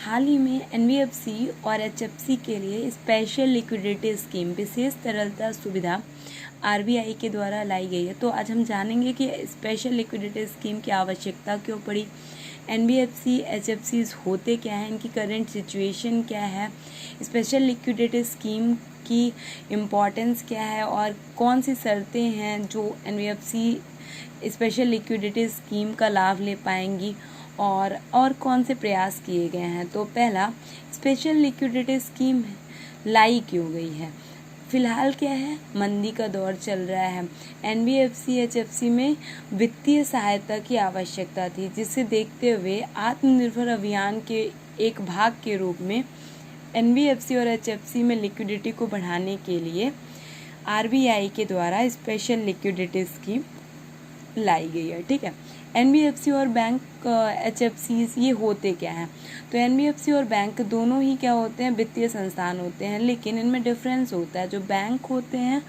हाल ही में एनबीएफसी और एचएफसी के लिए स्पेशल लिक्विडिटी स्कीम विशेष तरलता सुविधा आरबीआई के द्वारा लाई गई है। तो आज हम जानेंगे कि स्पेशल लिक्विडिटी स्कीम की आवश्यकता क्यों पड़ी, एनबीएफसी एचएफसी होते क्या हैं, इनकी करंट सिचुएशन क्या है, स्पेशल लिक्विडिटी स्कीम की इम्पोर्टेंस क्या है और कौन सी शर्तें हैं जो एनबीएफसी स्पेशल लिक्विडिटी स्कीम का लाभ ले पाएंगी और कौन से प्रयास किए गए हैं। तो पहला, स्पेशल लिक्विडिटी स्कीम लाई क्यों गई है। फिलहाल क्या है, मंदी का दौर चल रहा है। एनबीएफसी एचएफसी में वित्तीय सहायता की आवश्यकता थी, जिसे देखते हुए आत्मनिर्भर अभियान के एक भाग के रूप में एनबीएफसी और एचएफसी में लिक्विडिटी को बढ़ाने के लिए आरबीआई के द्वारा स्पेशल लिक्विडिटी स्कीम लाई गई है। ठीक है, एनबीएफसी और बैंक एचएफसी ये होते क्या हैं। तो एनबीएफसी और बैंक दोनों ही क्या होते हैं, वित्तीय संस्थान होते हैं, लेकिन इनमें डिफरेंस होता है। जो बैंक होते हैं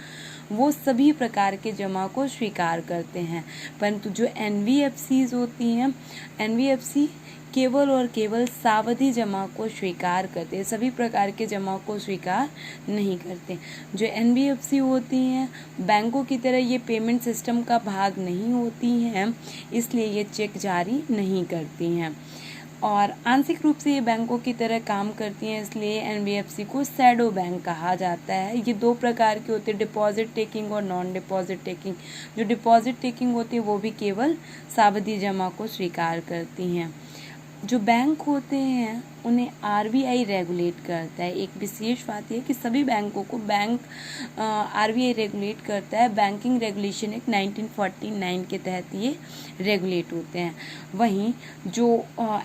वो सभी प्रकार के जमा को स्वीकार करते हैं, परंतु जो एनबीएफसी होती हैं, एनबीएफसी केवल और केवल सावधि जमा को स्वीकार करते हैं, सभी प्रकार के जमा को स्वीकार नहीं करते। जो एनबीएफसी होती हैं बैंकों की तरह ये पेमेंट सिस्टम का भाग नहीं होती हैं, इसलिए ये चेक जारी नहीं करती हैं और आंशिक रूप से ये बैंकों की तरह काम करती हैं, इसलिए एनबीएफसी को शैडो बैंक कहा जाता है। ये दो प्रकार के होते हैं, डिपॉजिट टेकिंग और नॉन डिपॉजिट टेकिंग। जो डिपॉजिट टेकिंग होती है वो भी केवल सावधि जमा को स्वीकार करती हैं। जो बैंक होते हैं उन्हें आरबीआई रेगुलेट करता है। एक विशेष बात यह है कि सभी बैंकों को आरबीआई रेगुलेट करता है। बैंकिंग रेगुलेशन एक्ट 1949 के तहत ये रेगुलेट होते हैं। वहीं जो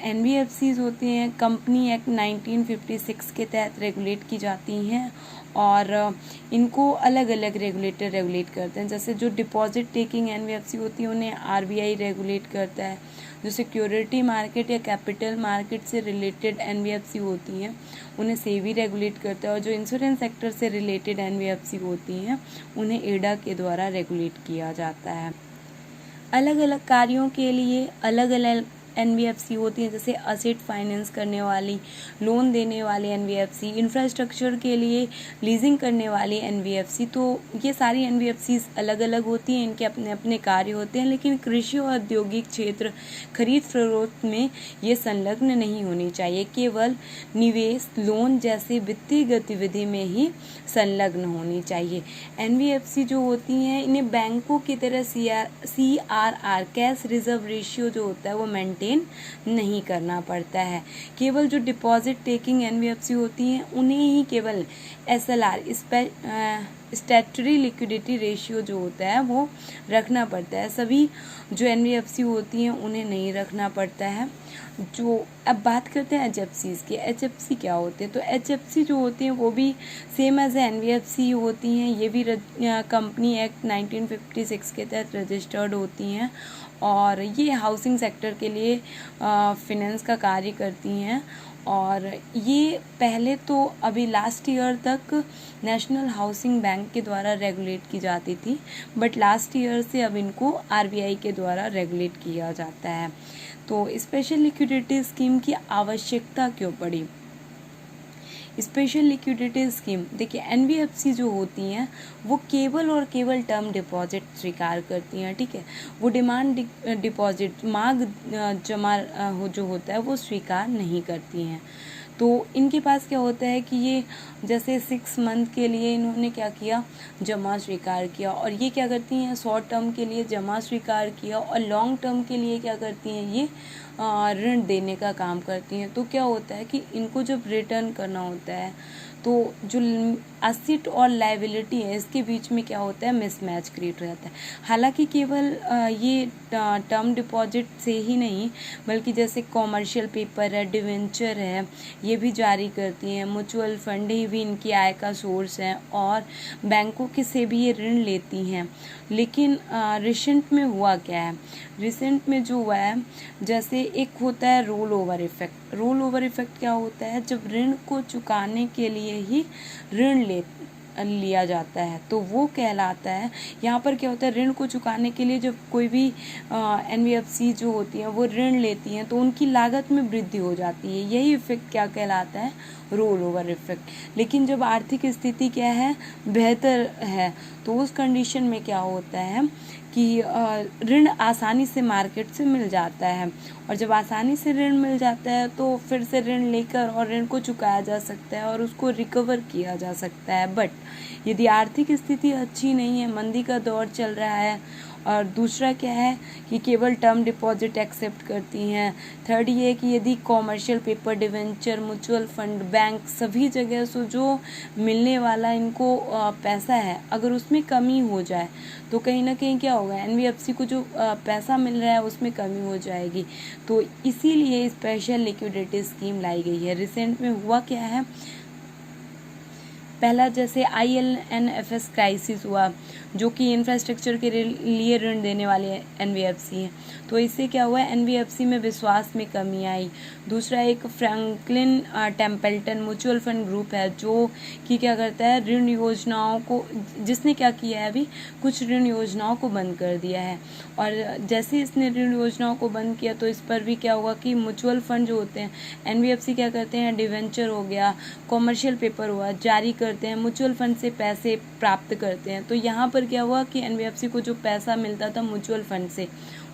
एनबीएफसी होते हैं कंपनी एक्ट 1956 के तहत रेगुलेट की जाती हैं और इनको अलग अलग रेगुलेटर रेगुलेट करते हैं। जैसे जो डिपॉजिट टेकिंग एनबीएफसी होती है उन्हें आरबीआई रेगुलेट करता है। जो सिक्योरिटी मार्केट या कैपिटल मार्केट से रिलेटेड एनबीएफसी होती हैं उन्हें सेबी रेगुलेट करता है और जो इंश्योरेंस सेक्टर से रिलेटेड एनबीएफसी होती हैं उन्हें एडा के द्वारा रेगुलेट किया जाता है। अलग अलग कार्यों के लिए अलग अलग एनबीएफसी होती हैं, जैसे असेट फाइनेंस करने वाली, लोन देने वाली एनबीएफसी, इंफ्रास्ट्रक्चर के लिए लीजिंग करने वाली एनबीएफसी। तो ये सारी एनबीएफसी अलग अलग होती हैं, इनके अपने अपने कार्य होते हैं, लेकिन कृषि और औद्योगिक क्षेत्र खरीद फरोख्त में ये संलग्न नहीं होनी चाहिए, केवल निवेश लोन जैसे वित्तीय गतिविधि में ही संलग्न होनी चाहिए। एनबीएफसी जो होती हैं इन्हें बैंकों की तरह सीआरआर कैश रिजर्व रेशियो जो होता है वो मेंटेन नहीं करना पड़ता है। केवल जो डिपॉजिट टेकिंग एनबीएफसी होती हैं उन्हें ही केवल एसएलआर स्टैट्यूटरी लिक्विडिटी रेशियो जो होता है वो रखना पड़ता है। सभी जो एनबीएफसी होती हैं उन्हें नहीं रखना पड़ता है। जो अब बात करते हैं एचएफसी की, एचएफसी क्या होते हैं। तो एचएफसी जो होती हैं वो भी सेम एज एनबीएफसी होती हैं। ये भी कंपनी एक्ट 1956 के तहत रजिस्टर्ड होती हैं और ये हाउसिंग सेक्टर के लिए फिनेंस का कार्य करती हैं। और ये पहले तो अभी लास्ट ईयर तक नेशनल हाउसिंग बैंक के द्वारा रेगुलेट की जाती थी, बट लास्ट ईयर से अब इनको आरबीआई के द्वारा रेगुलेट किया जाता है। तो स्पेशल लिक्विडिटी स्कीम की आवश्यकता क्यों पड़ी। स्पेशल लिक्विडिटी स्कीम, देखिए एनबीएफसी जो होती हैं वो केवल और केवल टर्म डिपॉजिट स्वीकार करती हैं। ठीक है, वो डिमांड डिपॉजिट मांग जमा जो होता है वो स्वीकार नहीं करती हैं। तो इनके पास क्या होता है कि ये जैसे 6 मंथ के लिए इन्होंने क्या किया, जमा स्वीकार किया, और ये क्या करती हैं शॉर्ट टर्म के लिए जमा स्वीकार किया और लॉन्ग टर्म के लिए क्या करती हैं ये ऋण देने का काम करती हैं। तो क्या होता है कि इनको जब रिटर्न करना होता है तो जो एसेट और लायबिलिटी है इसके बीच में क्या होता है, मिसमैच क्रिएट हो जाता है। हालांकि केवल ये टर्म डिपॉजिट से ही नहीं बल्कि जैसे कॉमर्शियल पेपर है, डिवेंचर है, ये भी जारी करती हैं। म्यूचुअल फंड ही भी इनकी आय का सोर्स है और बैंकों के से भी ये ऋण लेती हैं। लेकिन रिसेंट में हुआ क्या है, रिसेंट में जो हुआ है जैसे एक होता है roll over effect. Roll over effect क्या होता है, जब ऋण को चुकाने के लिए ही ऋण लिया जाता है तो वो कहलाता है। यहाँ पर क्या होता है, ऋण को चुकाने के लिए जब कोई भी एनबीएफसी जो होती हैं वो ऋण लेती हैं तो उनकी लागत में वृद्धि हो जाती है। यही इफेक्ट क्या कहलाता है, रोल ओवर इफेक्ट। लेकिन जब आर्थिक स्थिति क्या है, बेहतर है, तो उस कंडीशन में क्या होता है कि ऋण आसानी से मार्केट से मिल जाता है, और जब आसानी से ऋण मिल जाता है तो फिर से ऋण लेकर और ऋण को चुकाया जा सकता है और उसको रिकवर किया जा सकता है। बट यदि आर्थिक स्थिति अच्छी नहीं है, मंदी का दौर चल रहा है, और दूसरा क्या है कि केवल टर्म डिपॉजिट एक्सेप्ट करती हैं। थर्ड ये है कि यदि commercial paper, debenture, mutual fund, bank सभी जगह से जो मिलने वाला इनको पैसा है, अगर उसमें कमी हो जाए तो कहीं ना कहीं क्या होगा, एनबीएफसी को जो पैसा मिल रहा है उसमें कमी हो जाएगी। तो इसीलिए स्पेशल लिक्विडिटी स्कीम लाई गई है। रिसेंट में हुआ क्या है, पहला जैसे IL&FS क्राइसिस हुआ जो कि इंफ्रास्ट्रक्चर के लिए ऋण देने वाले एनबीएफसी हैं, तो इससे क्या हुआ, एनबीएफसी में विश्वास में कमी आई। दूसरा एक Franklin Templeton mutual fund group है जो कि क्या करता है, ऋण योजनाओं को, जिसने क्या किया है, अभी कुछ ऋण योजनाओं को बंद कर दिया है। और जैसे इसने ऋण योजनाओं को बंद किया तो इस पर भी क्या हुआ कि म्यूचुअल फंड जो होते हैं, एनबीएफसी क्या करते हैं, डिवेंचर हो गया, कॉमर्शियल पेपर हुआ, जारी करते हैं, म्यूचुअल फंड से पैसे प्राप्त करते हैं। तो यहाँ पर क्या हुआ कि एनबीएफसी को जो पैसा मिलता था म्यूचुअल फंड से,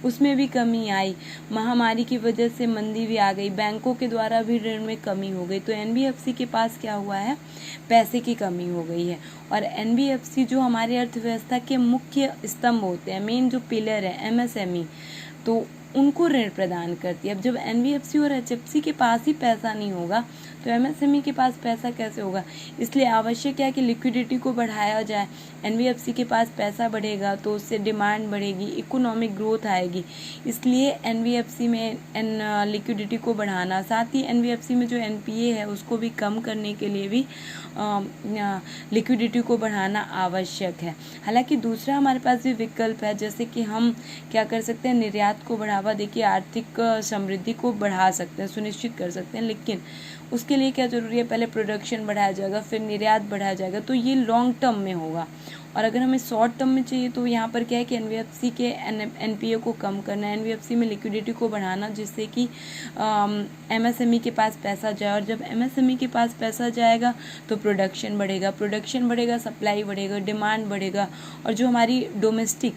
उसमें भी कमी आई। महामारी की वजह से मंदी भी आ गई, बैंकों के द्वारा भी ऋण में कमी हो गई, तो एनबीएफसी के पास क्या हुआ है, पैसे की कमी हो गई है। और एनबीएफसी जो हमारी अर्थव्यवस्था के मुख्य स्तंभ होते हैं, मेन जो पिलर है एमएसएमई, तो उनको ऋण प्रदान करती है। अब जब एनबीएफसी और एचएफसी के पास ही पैसा नहीं होगा तो एमएसएमई के पास पैसा कैसे होगा। इसलिए आवश्यक है कि लिक्विडिटी को बढ़ाया जाए। एनबीएफसी के पास पैसा बढ़ेगा तो उससे डिमांड बढ़ेगी, इकोनॉमिक ग्रोथ आएगी। इसलिए एनबीएफसी में लिक्विडिटी को बढ़ाना, साथ ही एनबीएफसी में जो एनपीए है उसको भी कम करने के लिए भी लिक्विडिटी को बढ़ाना आवश्यक है। हालांकि दूसरा हमारे पास भी विकल्प है, जैसे कि हम क्या कर सकते हैं, निर्यात को बढ़ावा देके आर्थिक समृद्धि को बढ़ा सकते हैं, सुनिश्चित कर सकते हैं। लेकिन उसके लिए क्या जरूरी है, पहले प्रोडक्शन बढ़ाया जाएगा, फिर निर्यात बढ़ाया जाएगा, तो ये लॉन्ग टर्म में होगा। और अगर हमें शॉर्ट टर्म में चाहिए तो यहाँ पर क्या है कि एनबीएफसी के एनपीए को कम करना, एनबीएफसी में लिक्विडिटी को बढ़ाना, जिससे कि एमएसएमई के पास पैसा जाए। और जब एमएसएमई के पास पैसा जाएगा तो प्रोडक्शन बढ़ेगा, सप्लाई बढ़ेगा, डिमांड बढ़ेगा, और जो हमारी डोमेस्टिक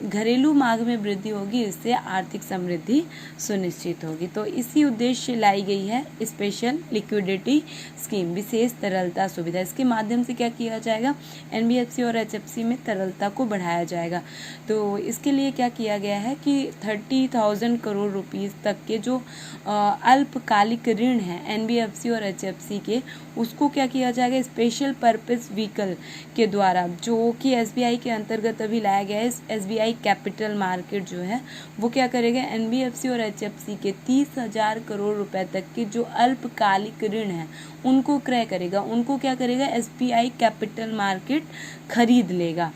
घरेलू मांग में वृद्धि होगी, इससे आर्थिक समृद्धि सुनिश्चित होगी। तो इसी उद्देश्य से लाई गई है स्पेशल लिक्विडिटी स्कीम, विशेष तरलता सुविधा। इसके माध्यम से क्या किया जाएगा, एनबीएफसी और एचएफसी में तरलता को बढ़ाया जाएगा। तो इसके लिए क्या किया गया है कि 30,000 करोड़ रुपीस तक के जो अल्पकालिक ऋण हैं एनबीएफसी और एचएफसी के, उसको क्या किया जाएगा, स्पेशल पर्पस व्हीकल के द्वारा, जो कि एसबीआई के अंतर्गत अभी लाया गया है। एसबीआई कैपिटल मार्केट जो है वो क्या करेगा, एनबीएफसी और एचएफसी के 30,000 करोड़ रुपए तक के जो अल्पकालिक ऋण हैं उनको क्रय करेगा। उनको क्या करेगा, एसबीआई कैपिटल मार्केट खरीद लेगा।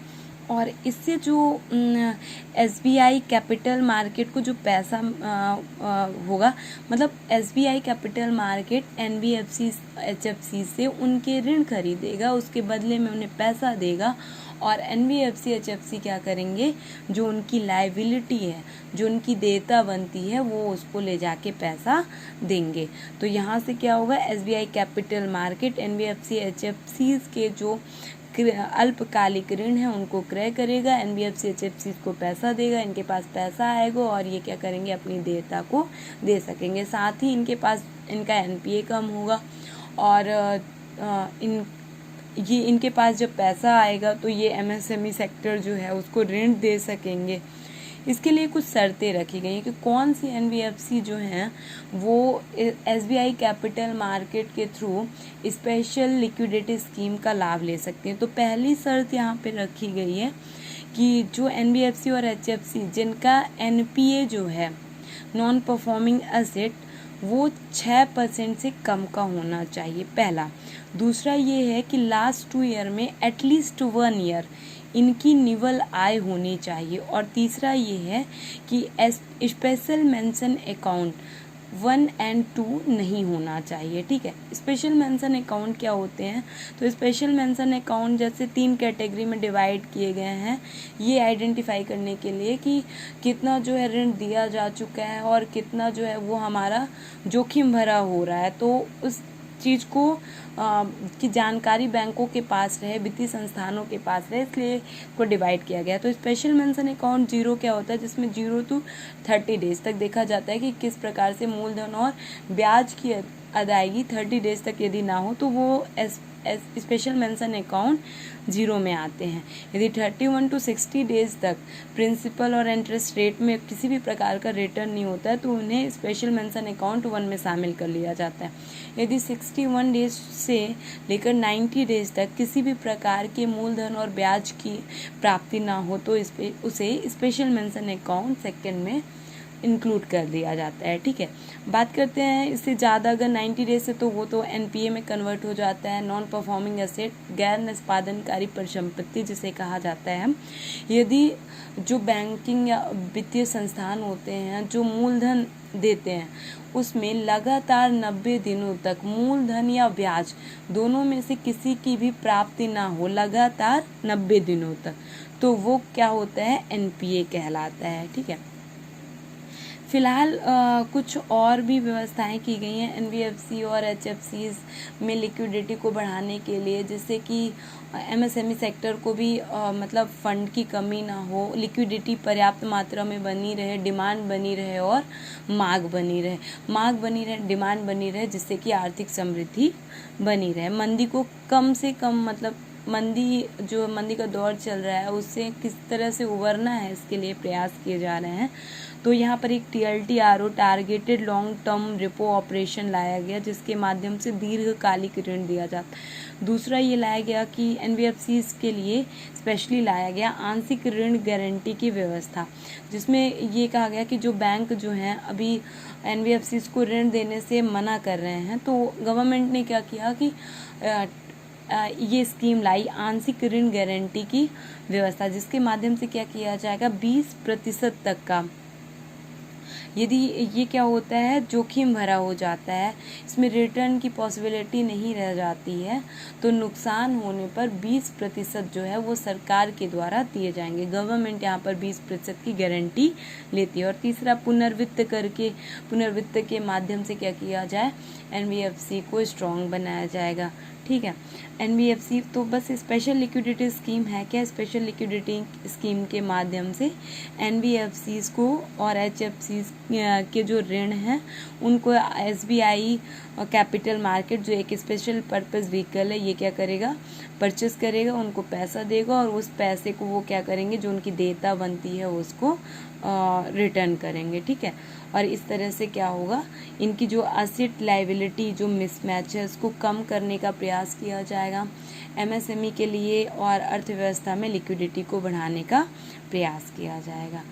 और इससे जो एसबीआई कैपिटल मार्केट को जो पैसा होगा, मतलब SBI capital market NBFC HFC से उनके ऋण खरीदेगा, उसके बदले में उन्हें पैसा देगा। और एनबीएफसी एचएफसी क्या करेंगे, जो उनकी लायबिलिटी है, जो उनकी देयता बनती है, वो उसको ले जाके पैसा देंगे। तो यहाँ से क्या होगा, SBI capital market NBFC HFC के जो अल्पकालिक ऋण है उनको क्रय करेगा, एनबीएफसी एचएफसी को पैसा देगा, इनके पास पैसा आएगा और ये क्या करेंगे, अपनी देयता को दे सकेंगे। साथ ही इनका एनपीए कम होगा, और इनके पास जब पैसा आएगा तो ये एमएसएमई सेक्टर जो है उसको ऋण दे सकेंगे। इसके लिए कुछ शर्तें रखी गई हैं कि कौन सी एनबीएफसी जो हैं वो एसबीआई कैपिटल मार्केट के थ्रू स्पेशल लिक्विडिटी स्कीम का लाभ ले सकती हैं। तो पहली शर्त यहाँ पे रखी गई है कि जो एनबीएफसी और एचएफसी जिनका एनपीए जो है, नॉन परफॉर्मिंग एसेट, वो 6% से कम का होना चाहिए, पहला। दूसरा ये है कि लास्ट 2 ईयर में एटलीस्ट 1 ईयर इनकी निवल आय होनी चाहिए। और तीसरा ये है कि स्पेशल मेंशन अकाउंट 1 and 2 नहीं होना चाहिए, ठीक है। स्पेशल मेंशन अकाउंट क्या होते हैं, तो स्पेशल मेंशन अकाउंट जैसे 3 कैटेगरी में डिवाइड किए गए हैं, ये आइडेंटिफाई करने के लिए कि कितना जो है ऋण दिया जा चुका है और कितना जो है वो हमारा जोखिम भरा हो रहा है, तो उस चीज़ को की जानकारी बैंकों के पास रहे, वित्तीय संस्थानों के पास रहे, इसलिए को डिवाइड किया गया। तो स्पेशल मेंशन अकाउंट 0 क्या होता है, जिसमें 0 to 30 डेज तक देखा जाता है कि किस प्रकार से मूलधन और ब्याज की अदायगी 30 डेज तक यदि ना हो तो वो स्पेशल मेंशन अकाउंट 0 में आते हैं। यदि 31 to 60 डेज तक प्रिंसिपल और इंटरेस्ट रेट में किसी भी प्रकार का रिटर्न नहीं होता है तो उन्हें स्पेशल मेंशन अकाउंट 1 में शामिल कर लिया जाता है। यदि 61 डेज से लेकर 90 डेज तक किसी भी प्रकार के मूलधन और ब्याज की प्राप्ति ना हो तो उसे स्पेशल मेंशन अकाउंट सेकंड में इंक्लूड कर दिया जाता है, ठीक है। बात करते हैं इससे ज़्यादा अगर 90 डेज से, तो वो तो एनपीए में कन्वर्ट हो जाता है, नॉन परफॉर्मिंग एसेट, गैर निष्पादनकारी परिसंपत्ति जिसे कहा जाता है। यदि जो बैंकिंग या वित्तीय संस्थान होते हैं जो मूलधन देते हैं उसमें लगातार 90 दिनों तक मूलधन या ब्याज दोनों में से किसी की भी प्राप्ति ना हो लगातार 90 दिनों तक, तो वो क्या होता है, एनपीए कहलाता है, ठीक है। फिलहाल कुछ और भी व्यवस्थाएं की गई हैं एनबीएफसी और एचएफसीज में लिक्विडिटी को बढ़ाने के लिए, जिससे कि एमएसएमई सेक्टर को भी मतलब फंड की कमी ना हो, लिक्विडिटी पर्याप्त मात्रा में बनी रहे, डिमांड बनी रहे और मांग बनी रहे, डिमांड बनी रहे, जिससे कि आर्थिक समृद्धि बनी रहे। मंदी को कम से कम, मतलब मंदी का दौर चल रहा है उससे किस तरह से उबरना है, इसके लिए प्रयास किए जा रहे हैं। तो यहाँ पर एक TLTRO targeted long term repo operation लाया गया, जिसके माध्यम से दीर्घकालिक ऋण दिया जाता है। दूसरा ये लाया गया कि एनबीएफसीज के लिए स्पेशली लाया गया आंशिक ऋण गारंटी की व्यवस्था, जिसमें ये कहा गया कि जो बैंक जो हैं अभी एनबीएफसीज को ऋण देने से मना कर रहे हैं, तो गवर्नमेंट ने क्या किया कि ये स्कीम लाई आंशिक ऋण गारंटी की व्यवस्था, जिसके माध्यम से क्या किया जाएगा, 20% तक का, यदि ये क्या होता है, जोखिम भरा हो जाता है, इसमें रिटर्न की पॉसिबिलिटी नहीं रह जाती है, तो नुकसान होने पर 20% जो है वो सरकार के द्वारा दिए जाएंगे। गवर्नमेंट यहाँ पर 20% की गारंटी लेती है। और तीसरा, पुनर्वित्त के माध्यम से क्या किया जाए, एनबीएफसी को स्ट्रॉन्ग बनाया जाएगा, ठीक है। एनबीएफसी तो बस स्पेशल लिक्विडिटी स्कीम है क्या, स्पेशल लिक्विडिटी स्कीम के माध्यम से एनबीएफसीज को और एचएफसीज के जो ऋण हैं उनको एसबीआई कैपिटल मार्केट, जो एक स्पेशल पर्पस व्हीकल है, ये क्या करेगा, परचेस करेगा, उनको पैसा देगा और उस पैसे को वो क्या करेंगे, जो उनकी देयता बनती है उसको रिटर्न करेंगे, ठीक है। और इस तरह से क्या होगा, इनकी जो एसेट लायबिलिटी जो मिसमैच है उसको कम करने का प्रयास किया जाएगा, एमएसएमई के लिए और अर्थव्यवस्था में लिक्विडिटी को बढ़ाने का प्रयास किया जाएगा।